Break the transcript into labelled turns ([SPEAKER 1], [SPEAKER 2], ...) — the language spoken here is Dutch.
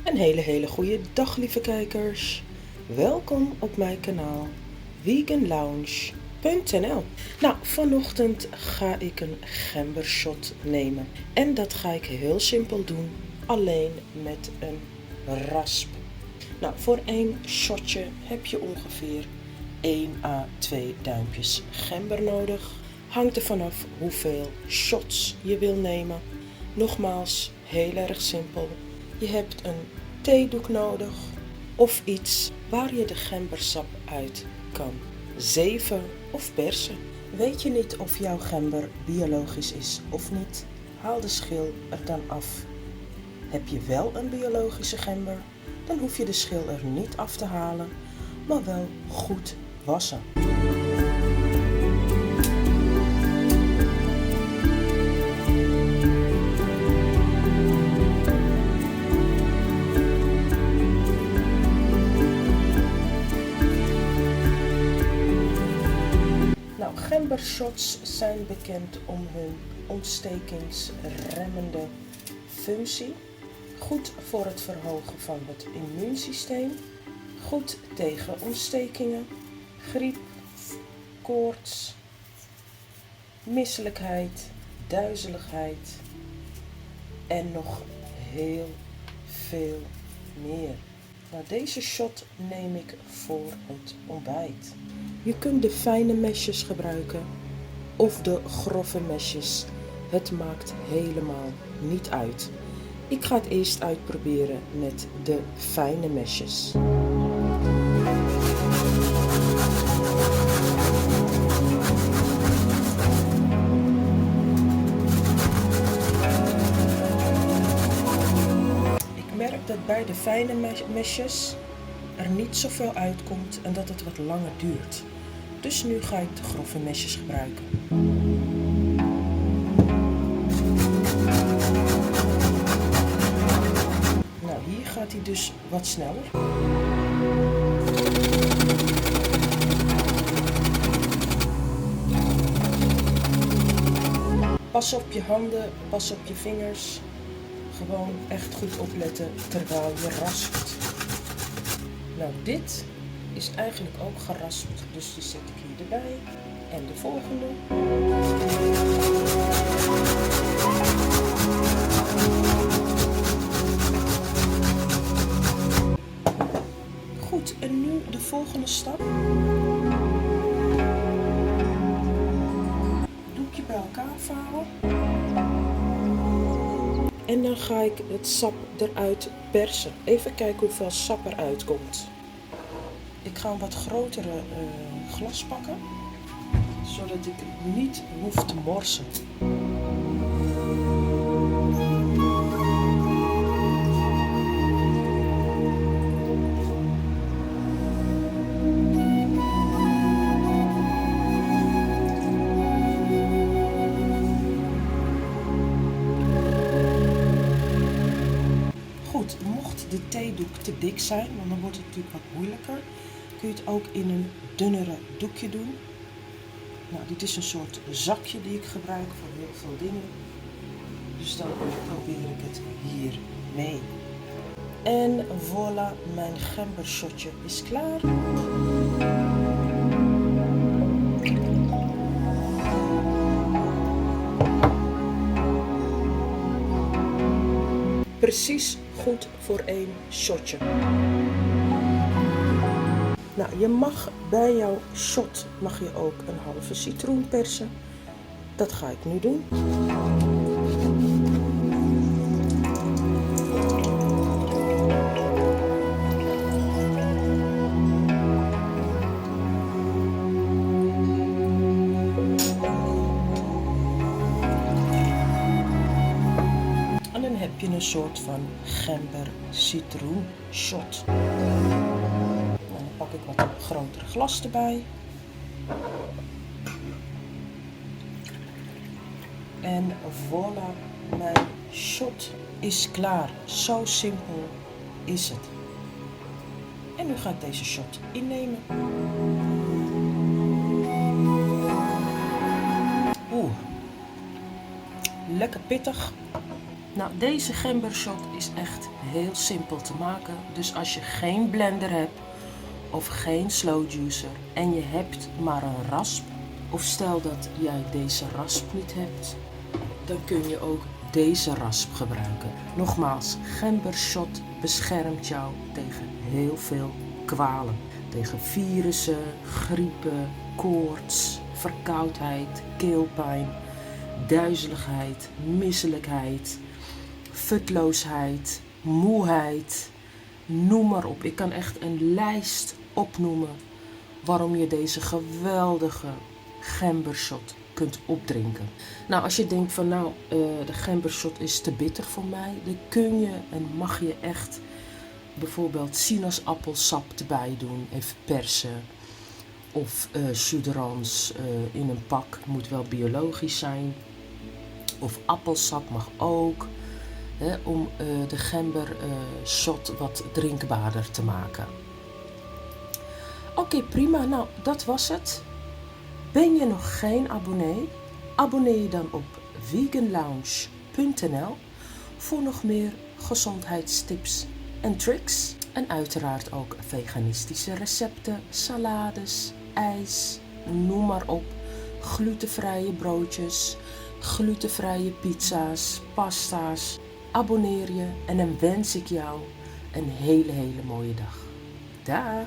[SPEAKER 1] Een hele goede dag, lieve kijkers. Welkom op mijn kanaal veganlounge.nl. Nou, vanochtend ga ik een gembershot nemen. En dat ga ik heel simpel doen, alleen met een rasp. Nou, voor één shotje heb je ongeveer 1 à 2 duimpjes gember nodig. Hangt er vanaf hoeveel shots je wil nemen. Nogmaals, heel erg simpel. Je hebt een theedoek nodig of iets waar je de gembersap uit kan zeven of persen. Weet je niet of jouw gember biologisch is of niet? Haal de schil er dan af. Heb je wel een biologische gember, dan hoef je de schil er niet af te halen, maar wel goed wassen. Nou, gembershots zijn bekend om hun ontstekingsremmende functie. Goed voor het verhogen van het immuunsysteem. Goed tegen ontstekingen, griep, koorts, misselijkheid, duizeligheid en nog heel veel meer. Nou, deze shot neem ik voor het ontbijt. Je kunt de fijne mesjes gebruiken of de grove mesjes. Het maakt helemaal niet uit. Ik ga het eerst uitproberen met de fijne mesjes. Ik merk dat bij de fijne mesjes er niet zoveel uitkomt en dat het wat langer duurt. Dus nu ga ik de grove mesjes gebruiken. Nou, hier gaat hij dus wat sneller. Pas op je handen, pas op je vingers. Gewoon echt goed opletten terwijl je raspt. Nou, dit is eigenlijk ook geraspt, dus die zet ik hier erbij. En de volgende. Goed, en nu de volgende stap. Doekje bij elkaar vouwen. En dan ga ik het sap eruit persen. Even kijken hoeveel sap eruit komt. Ik ga een wat grotere glas pakken, zodat ik niet hoef te morsen. Goed, mocht de theedoek te dik zijn, want dan wordt het natuurlijk wat moeilijker, kun je het ook in een dunnere doekje doen. Nou, dit is een soort zakje die ik gebruik voor heel veel dingen. Dus dan probeer ik het hier mee. En voilà, mijn gembershotje is klaar. Precies goed voor één shotje. Nou, je mag bij jouw shot ook een halve citroen persen. Dat ga ik nu doen. En dan heb je een soort van gember-citroen shot. Pak ik wat een grotere glas erbij. En voilà, mijn shot is klaar. Zo simpel is het. En nu ga ik deze shot innemen. Lekker pittig. Nou, deze gembershot is echt heel simpel te maken. Dus als je geen blender hebt of geen slow juicer en je hebt maar een rasp, of stel dat jij deze rasp niet hebt, dan kun je ook deze rasp gebruiken. Nogmaals, gembershot beschermt jou tegen heel veel kwalen. Tegen virussen, griepen, koorts, verkoudheid, keelpijn, duizeligheid, misselijkheid, futloosheid, moeheid, noem maar op. Ik kan echt een lijst opnoemen waarom je deze geweldige gembershot kunt opdrinken. Nou, als je denkt van de gembershot is te bitter voor mij, dan kun je en mag je echt bijvoorbeeld sinaasappelsap erbij doen, even persen. Of jus d'orange in een pak, moet wel biologisch zijn. Of appelsap mag ook, om de gembershot wat drinkbaarder te maken. Oké, prima. Nou, dat was het. Ben je nog geen abonnee? Abonneer je dan op veganlounge.nl voor nog meer gezondheidstips en tricks. En uiteraard ook veganistische recepten, salades, ijs, noem maar op. Glutenvrije broodjes, glutenvrije pizza's, pasta's. Abonneer je en dan wens ik jou een hele mooie dag. Dag!